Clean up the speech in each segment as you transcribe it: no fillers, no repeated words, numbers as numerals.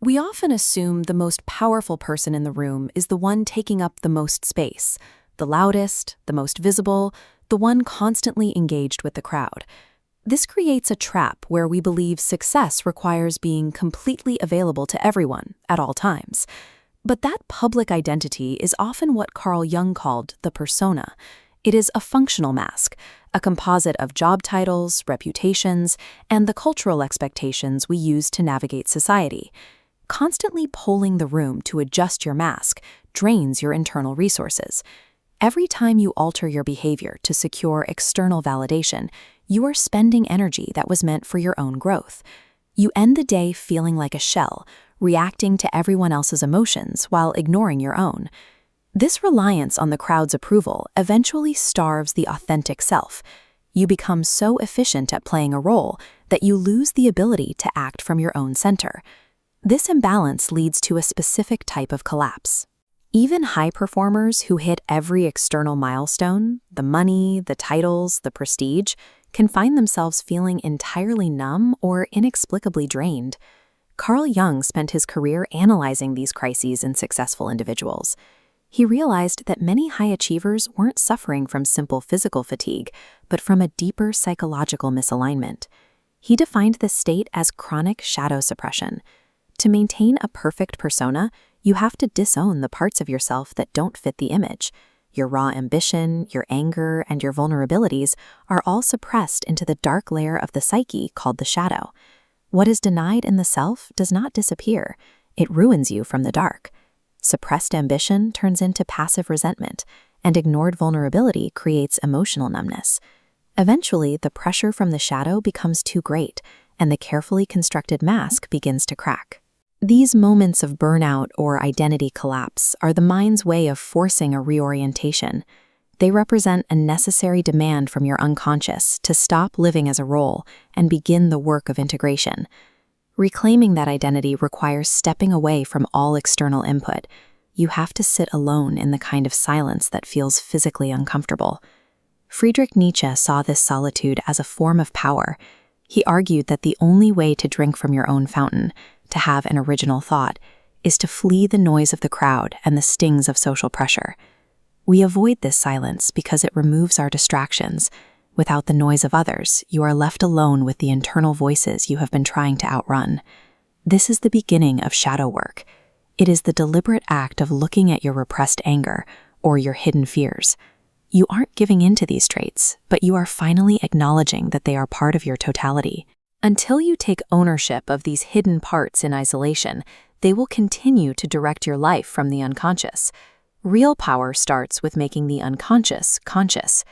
We often assume the most powerful person in the room is the one taking up the most space, the loudest, the most visible, the one constantly engaged with the crowd. This creates a trap where we believe success requires being completely available to everyone at all times. But that public identity is often what Carl Jung called the persona. It is a functional mask, a composite of job titles, reputations, and the cultural expectations we use to navigate society. Constantly polling the room to adjust your mask drains your internal resources. Every time you alter your behavior to secure external validation, you are spending energy that was meant for your own growth. You end the day feeling like a shell, reacting to everyone else's emotions while ignoring your own. This reliance on the crowd's approval eventually starves the authentic self. You become so efficient at playing a role that you lose the ability to act from your own center. This imbalance leads to a specific type of collapse. Even high performers who hit every external milestone, the money, the titles, the prestige, can find themselves feeling entirely numb or inexplicably drained. Carl Jung spent his career analyzing these crises in successful individuals. He realized that many high achievers weren't suffering from simple physical fatigue, but from a deeper psychological misalignment. He defined this state as chronic shadow suppression. To maintain a perfect persona, you have to disown the parts of yourself that don't fit the image. Your raw ambition, your anger, and your vulnerabilities are all suppressed into the dark layer of the psyche called the shadow. What is denied in the self does not disappear. It ruins you from the dark. Suppressed ambition turns into passive resentment, and ignored vulnerability creates emotional numbness. Eventually, the pressure from the shadow becomes too great, and the carefully constructed mask begins to crack. These moments of burnout or identity collapse are the mind's way of forcing a reorientation. They represent a necessary demand from your unconscious to stop living as a role and begin the work of integration. Reclaiming that identity requires stepping away from all external input. You have to sit alone in the kind of silence that feels physically uncomfortable. Friedrich Nietzsche saw this solitude as a form of power. He argued that the only way to drink from your own fountain, to have an original thought, is to flee the noise of the crowd and the stings of social pressure. We avoid this silence because it removes our distractions. Without the noise of others, you are left alone with the internal voices you have been trying to outrun. This is the beginning of shadow work. It is the deliberate act of looking at your repressed anger or your hidden fears. You aren't giving in to these traits, but you are finally acknowledging that they are part of your totality. Until you take ownership of these hidden parts in isolation, they will continue to direct your life from the unconscious. Real power starts with making the unconscious conscious.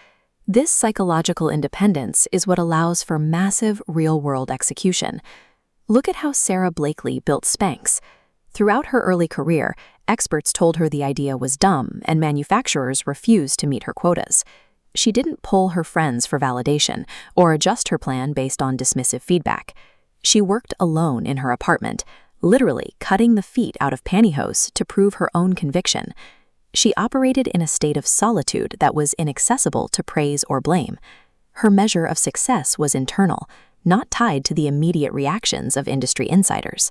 This psychological independence is what allows for massive real-world execution. Look at how Sarah Blakely built Spanx. Throughout her early career, experts told her the idea was dumb, and manufacturers refused to meet her quotas. She didn't poll her friends for validation or adjust her plan based on dismissive feedback. She worked alone in her apartment, literally cutting the feet out of pantyhose to prove her own conviction. She operated in a state of solitude that was inaccessible to praise or blame. Her measure of success was internal, not tied to the immediate reactions of industry insiders.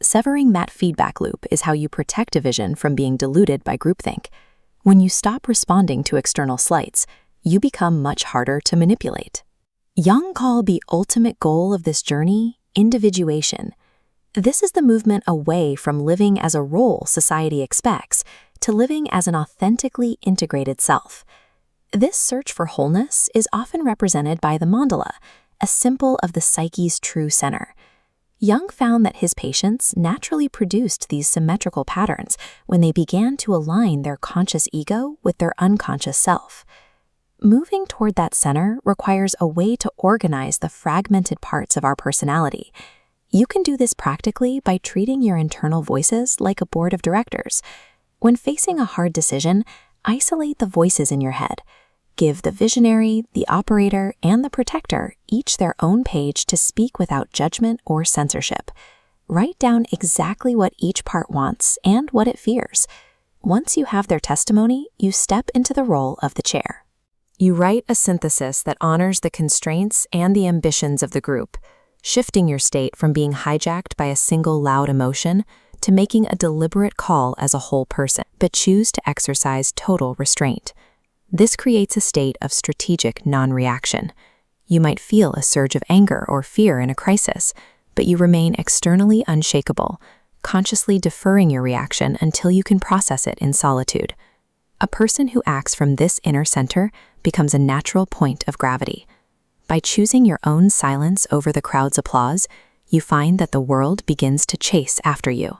Severing that feedback loop is how you protect a vision from being diluted by groupthink. When you stop responding to external slights, you become much harder to manipulate. Jung called the ultimate goal of this journey individuation. This is the movement away from living as a role society expects to living as an authentically integrated self. This search for wholeness is often represented by the mandala, a symbol of the psyche's true center. Jung found that his patients naturally produced these symmetrical patterns when they began to align their conscious ego with their unconscious self. Moving toward that center requires a way to organize the fragmented parts of our personality. You can do this practically by treating your internal voices like a board of directors. When facing a hard decision, isolate the voices in your head. Give the visionary, the operator, and the protector each their own page to speak without judgment or censorship. Write down exactly what each part wants and what it fears. Once you have their testimony, you step into the role of the chair. You write a synthesis that honors the constraints and the ambitions of the group. shifting your state from being hijacked by a single loud emotion to making a deliberate call as a whole person, but choose to exercise total restraint. This creates a state of strategic non-reaction. You might feel a surge of anger or fear in a crisis, but you remain externally unshakable, consciously deferring your reaction until you can process it in solitude. A person who acts from this inner center becomes a natural point of gravity. By choosing your own silence over the crowd's applause, you find that the world begins to chase after you.